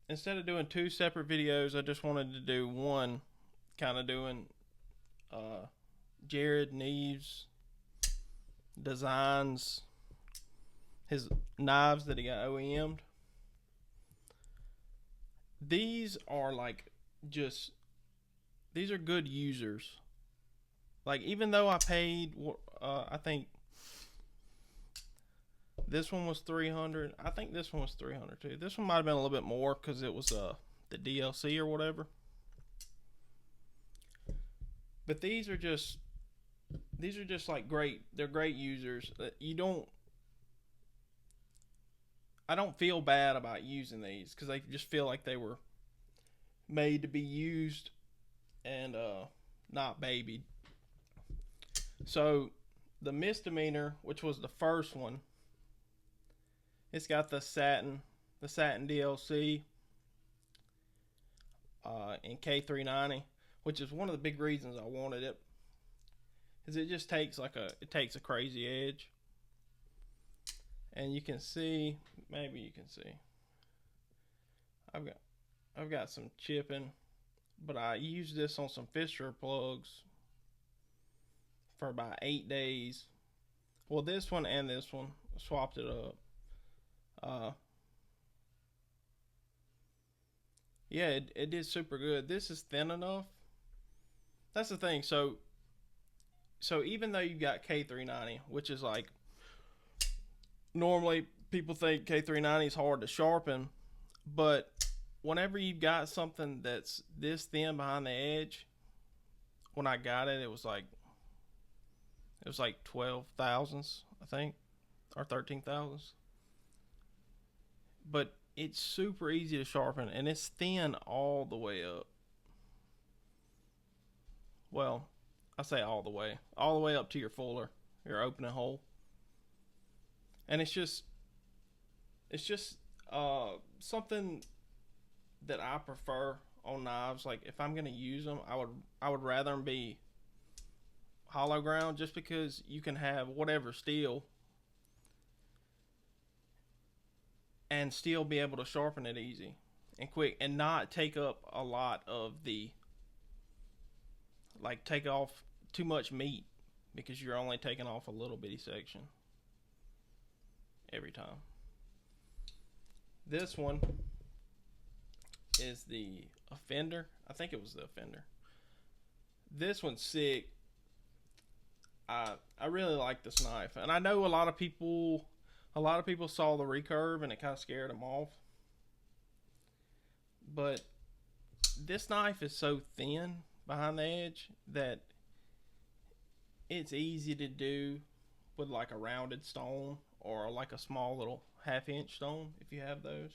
instead of doing two separate videos, I just wanted to do one, kind of doing uh, Jared Neves designs, his knives that he got OEM'd. These are like just these are good users. Like, even though I paid, I think this one was 300. I think this one was 300 too. This one might have been a little bit more because it was the DLC or whatever. But these are just like great. They're great users. I don't feel bad about using these because I just feel like they were made to be used and not babied. So the Misdemeanor, which was the first one, it's got the satin DLC in K390, which is one of the big reasons I wanted it, is it just takes a crazy edge, and you can see, maybe you can see, I've got some chipping, but I used this on some Fisher plugs for about 8 days. Well, this one and this one, swapped it up. Yeah, it did super good. This is thin enough. That's the thing. So even though you got K390, which is like, normally people think K390 is hard to sharpen, but whenever you've got something that's this thin behind the edge, when I got it, it was like 12 thousandths, I think, or 13 thousandths. But it's super easy to sharpen, and it's thin all the way up. Well, I say all the way up to your fuller, your opening hole, and it's just something that I prefer on knives. Like, if I'm gonna use them, I would rather them be hollow ground, just because you can have whatever steel and still be able to sharpen it easy and quick, and not take up a lot of the, like, take off too much meat, because you're only taking off a little bitty section every time. This one is the Offender. I think it was the Offender. This one's sick. I really like this knife, and I know a lot of people saw the recurve and it kind of scared them off. But this knife is so thin behind the edge that it's easy to do with like a rounded stone, or like a small little half-inch stone if you have those.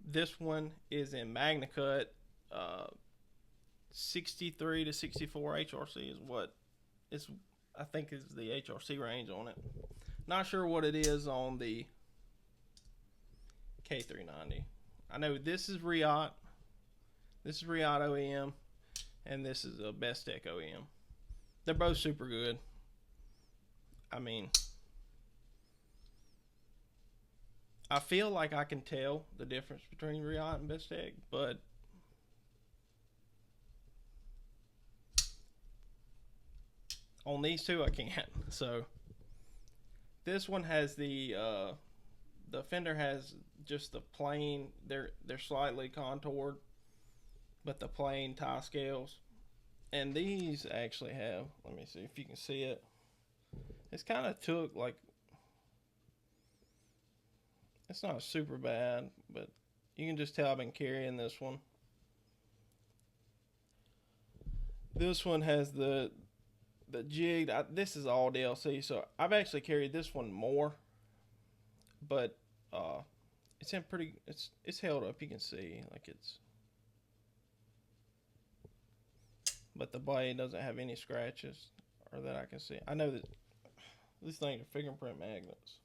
This one is in MagnaCut. 63 to 64 HRC is what is, I think, is the HRC range on it. Not sure what it is on the K390. I know this is Riot. This is Riot OEM, and this is a Bestech OEM. They're both super good. I mean, I feel like I can tell the difference between Riot and Bestech, but on these two I can't. So this one has the Fender has just the plain, they're slightly contoured, but the plain tie scales. And these actually have, let me see if you can see it. It's kind of took, like, it's not super bad, but you can just tell I've been carrying this one. This one has the jig. This is all DLC, so I've actually carried this one more, but it's in pretty, it's held up. You can see, like, it's, but the blade doesn't have any scratches, or that I can see. I know that these things are fingerprint magnets.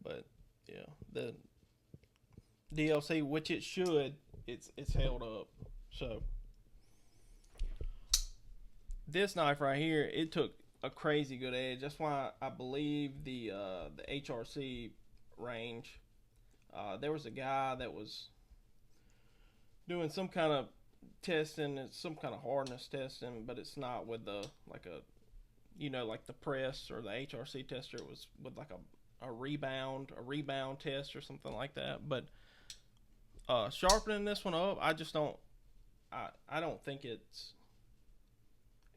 But yeah, the DLC, which it should, it's held up. So this knife right here, it took a crazy good edge. That's why I believe the HRC range. There was a guy that was doing some kind of testing. It's some kind of hardness testing, but it's not with the like a like the press or the HRC tester. It was with like a rebound test or something like that. But sharpening this one up, I just don't. I don't think it's.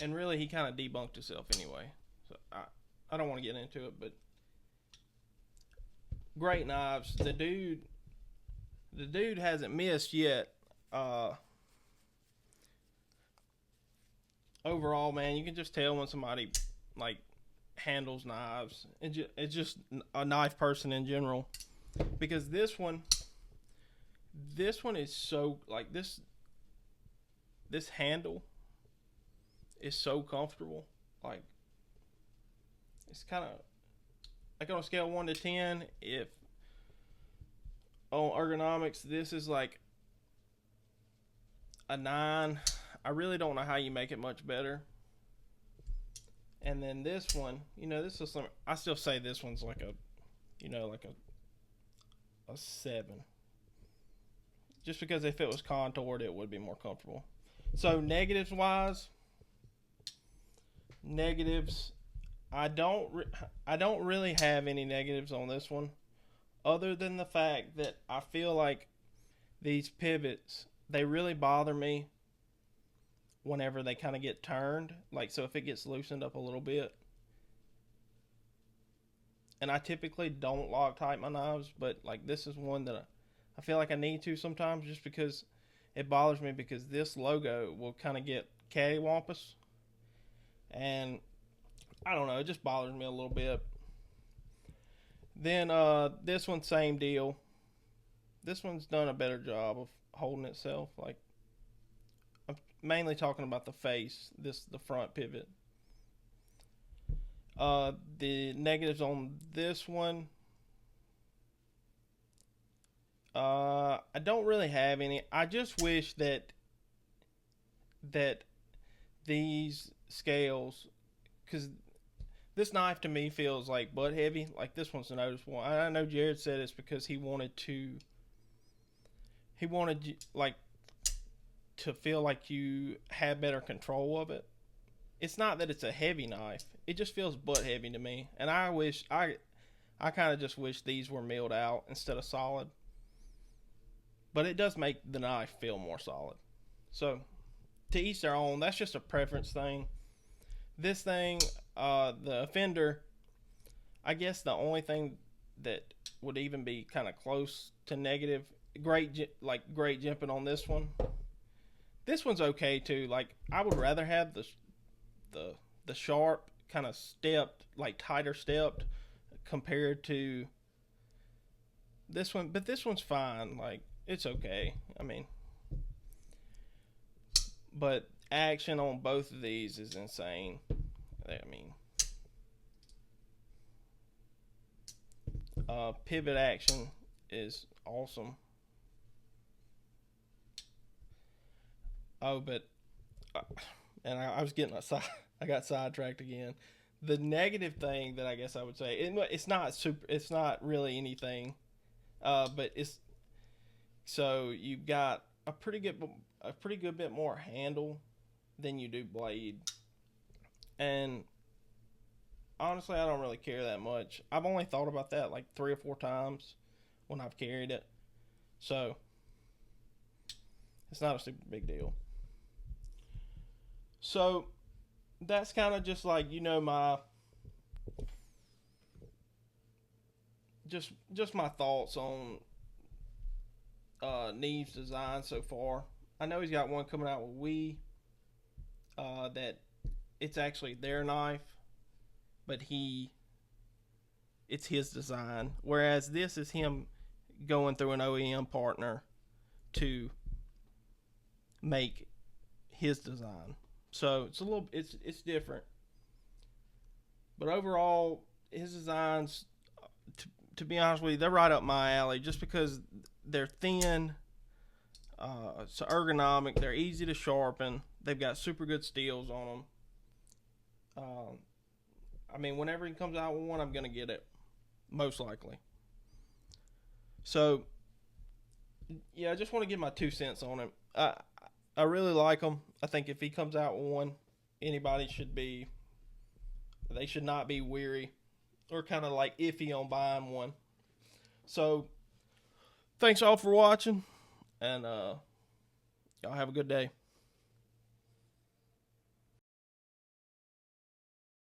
And really, he kind of debunked himself anyway. So I don't want to get into it, but great knives. The dude hasn't missed yet. Overall, man, you can just tell when somebody like handles knives. It's just a knife person in general, because this one is so like this handle is so comfortable. Like it's kind of like on a scale of 1 to 10, if on ergonomics this is like a 9. I really don't know how you make it much better. And then this one, this is some. I still say this one's like a 7. Just because if it was contoured, it would be more comfortable. So negatives wise, I don't really have any negatives on this one, other than the fact that I feel like these pivots, they really bother me whenever they kind of get turned. Like, so if it gets loosened up a little bit, and I typically don't Loctite my knives, but like this is one that I feel like I need to sometimes, just because it bothers me, because this logo will kind of get cattywampus, and I don't know, it just bothers me a little bit. Then this one, same deal. This one's done a better job of holding itself. Like, I'm mainly talking about the face, the front pivot. The negatives on this one, I don't really have any. I just wish that these scales, because this knife to me feels like butt heavy. Like this one's noticeable. I know Jared said it's because he wanted like to feel like you have better control of it. It's not that it's a heavy knife. It just feels butt heavy to me. And I kind of just wish these were milled out instead of solid. But it does make the knife feel more solid. So, to each their own. That's just a preference thing. This thing, the Offender, I guess the only thing that would even be kind of close to negative, great jimping on this one. This one's okay too. Like, I would rather have the sharp kind of stepped, like tighter stepped, compared to this one. But this one's fine. Like, it's okay. I mean, but action on both of these is insane. I mean, pivot action is awesome. Oh, but and I was getting I got sidetracked again. The negative thing that I guess I would say, it's not really anything, but it's, so you've got a pretty good bit more handle than you do blade, and honestly, I don't really care that much. I've only thought about that like 3 or 4 times when I've carried it, so it's not a super big deal. So that's kind of just like, my just my thoughts on Neve's design so far. I know he's got one coming out with that it's actually their knife, but it's his design, whereas this is him going through an OEM partner to make his design. So it's different, but overall his designs, to be honest with you, they're right up my alley, just because they're thin, it's ergonomic, they're easy to sharpen, they've got super good steels on them. I mean, whenever he comes out with one, I'm gonna get it, most likely. So yeah, I just want to give my 2 cents on him. I really like him. I think if he comes out with one, anybody should be. They should not be weary or kind of like iffy on buying one. So thanks all for watching, and y'all have a good day.